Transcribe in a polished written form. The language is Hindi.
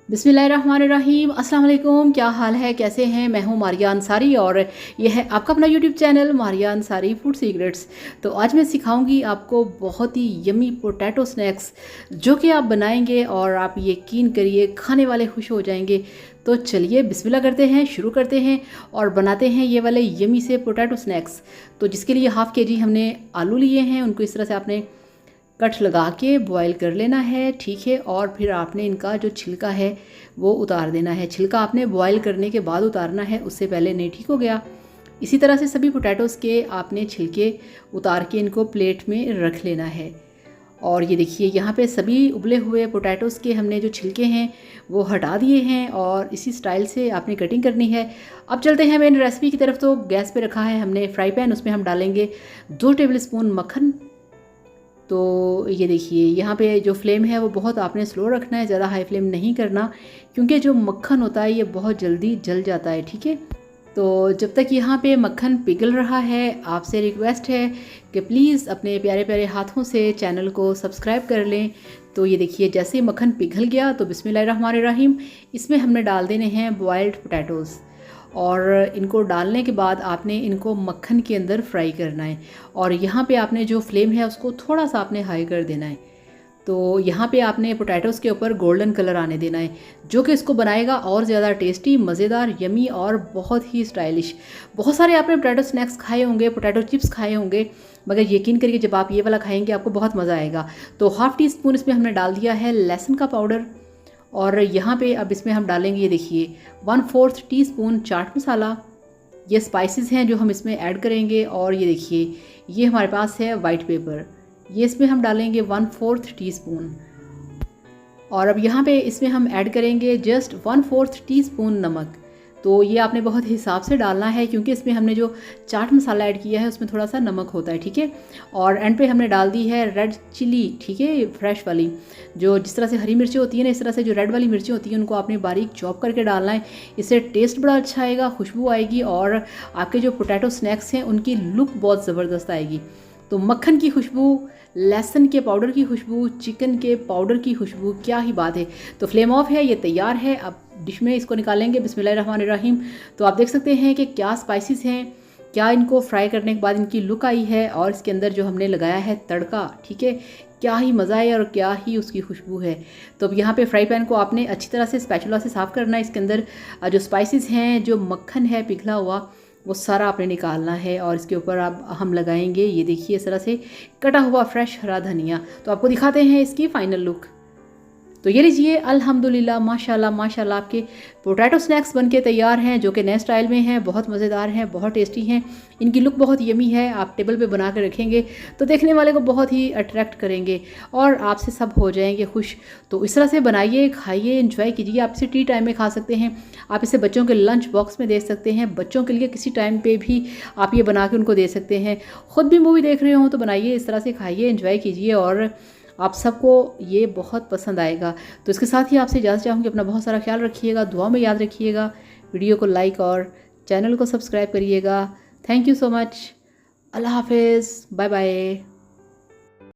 बिस्मिल्लाहिर्रहमानिर्रहीम। अस्सलाम वालेकुम। क्या हाल है, कैसे हैं? मैं हूं मारिया अंसारी और यह है आपका अपना YouTube channel Maria Ansari food secrets. तो आज मैं सिखाऊंगी आपको बहुत ही यमी पोटैटो स्नैक्स जो कि आप बनाएंगे और आप यकीन करिए खाने वाले खुश हो जाएंगे। तो चलिए बिस्मिल्लाह करते हैं, शुरू करते हैं और बनाते हैं ये वाले यमी से पोटैटो स्नैक्स। तो जिसके लिए हाफ़ केजी हमने आलू लिए हैं, उनको इस तरह से आपने कट लगा के बॉईल कर लेना है, ठीक है। और फिर आपने इनका जो छिलका है वो उतार देना है। छिलका आपने बॉईल करने के बाद उतारना है, उससे पहले नहीं, ठीक हो गया। इसी तरह से सभी पोटैटोज़ के आपने छिलके उतार के इनको प्लेट में रख लेना है। और ये देखिए यहाँ पे सभी उबले हुए पोटैटोज़ के हमने जो छिलके हैं वो हटा दिए हैं और इसी स्टाइल से आपने कटिंग करनी है। अब चलते हैं मेन रेसिपी की तरफ। तो गैस पे रखा है हमने फ्राई पैन, उसमें हम डालेंगे 2 टेबलस्पून मक्खन। तो ये देखिए यहाँ पे जो फ्लेम है वो बहुत आपने स्लो रखना है, ज़्यादा हाई फ्लेम नहीं करना, क्योंकि जो मक्खन होता है ये बहुत जल्दी जल जाता है, ठीक है। तो जब तक यहाँ पे मक्खन पिघल रहा है, आपसे रिक्वेस्ट है कि प्लीज़ अपने प्यारे प्यारे हाथों से चैनल को सब्सक्राइब कर लें। तो ये देखिए जैसे ही मक्खन पिघल गया तो बिस्मिल्लाहिर्रहमानिर्रहीम इसमें हमने डाल देने हैं बॉयल्ड पोटैटोज़। और इनको डालने के बाद आपने इनको मक्खन के अंदर फ्राई करना है। और यहाँ पे आपने जो फ्लेम है उसको थोड़ा सा आपने हाई कर देना है। तो यहाँ पे आपने पोटैटोज़ के ऊपर गोल्डन कलर आने देना है, जो कि इसको बनाएगा और ज़्यादा टेस्टी, मज़ेदार, यमी और बहुत ही स्टाइलिश। बहुत सारे आपने पोटैटो स्नैक्स खाए होंगे, पोटैटो चिप्स खाए होंगे, मगर यकीन करिए जब आप ये वाला खाएंगे आपको बहुत मज़ा आएगा। तो हाफ़ टी स्पून इसमें हमने डाल दिया है लहसुन का पाउडर। और यहाँ पे अब इसमें हम डालेंगे, ये देखिए 1/4 टीस्पून चाट मसाला। ये स्पाइसेस हैं जो हम इसमें ऐड करेंगे। और ये देखिए ये हमारे पास है वाइट पेपर, ये इसमें हम डालेंगे 1/4 टीस्पून। और अब यहाँ पे इसमें हम ऐड करेंगे जस्ट 1/4 टीस्पून नमक। तो ये आपने बहुत हिसाब से डालना है, क्योंकि इसमें हमने जो चाट मसाला ऐड किया है उसमें थोड़ा सा नमक होता है, ठीक है। और एंड पे हमने डाल दी है रेड चिली, ठीक है, फ्रेश वाली। जो जिस तरह से हरी मिर्ची होती है ना, इस तरह से जो रेड वाली मिर्ची होती है उनको आपने बारीक चॉप करके डालना है। इससे टेस्ट बड़ा अच्छा आएगा, खुशबू आएगी और आपके जो पोटैटो स्नैक्स हैं उनकी लुक बहुत ज़बरदस्त आएगी। तो मक्खन की खुशबू, लहसुन के पाउडर की खुशबू, चिकन के पाउडर की खुशबू, क्या ही बात है। तो फ्लेम ऑफ है, ये तैयार है। अब डिश में इसको निकालेंगे बिस्मिल्लाहिर्रहमानिर्रहीम। तो आप देख सकते हैं कि क्या स्पाइसेस हैं, क्या इनको फ्राई करने के बाद इनकी लुक आई है, और इसके अंदर जो हमने लगाया है तड़का, ठीक है, क्या ही मज़ा है और क्या ही उसकी खुशबू है। तो अब यहाँ पे फ्राई पैन को आपने अच्छी तरह से स्पैचुला से साफ़ करना है। इसके अंदर जो स्पाइसेस हैं, जो मक्खन है पिघला हुआ, वो सारा आपने निकालना है। और इसके ऊपर अब हम लगाएंगे, ये देखिए इस तरह से कटा हुआ फ्रेश हरा धनिया। तो आपको दिखाते हैं इसकी फ़ाइनल लुक। तो ये लीजिए, अल्हम्दुलिल्लाह, माशाल्लाह माशाल्लाह, आपके पोटैटो स्नैक्स बनके तैयार हैं, जो कि नए स्टाइल में हैं, बहुत मज़ेदार हैं, बहुत टेस्टी हैं। इनकी लुक बहुत यमी है। आप टेबल पे बना के रखेंगे तो देखने वाले को बहुत ही अट्रैक्ट करेंगे और आपसे सब हो जाएंगे खुश। तो इस तरह से बनाइए, खाइए, एंजॉय कीजिए। आप इसे टी टाइम में खा सकते हैं, आप इसे बच्चों के लंच बॉक्स में दे सकते हैं, बच्चों के लिए किसी टाइम पे भी आप ये बना के उनको दे सकते हैं। ख़ुद भी मूवी देख रहे हो तो बनाइए, इस तरह से खाइए, एंजॉय कीजिए और आप सबको ये बहुत पसंद आएगा। तो इसके साथ ही आपसे इजाज़त चाहूँगी। अपना बहुत सारा ख्याल रखिएगा, दुआ में याद रखिएगा। वीडियो को लाइक और चैनल को सब्सक्राइब करिएगा। Thank you so much. अल्लाह हाफिज़, बाय बाय।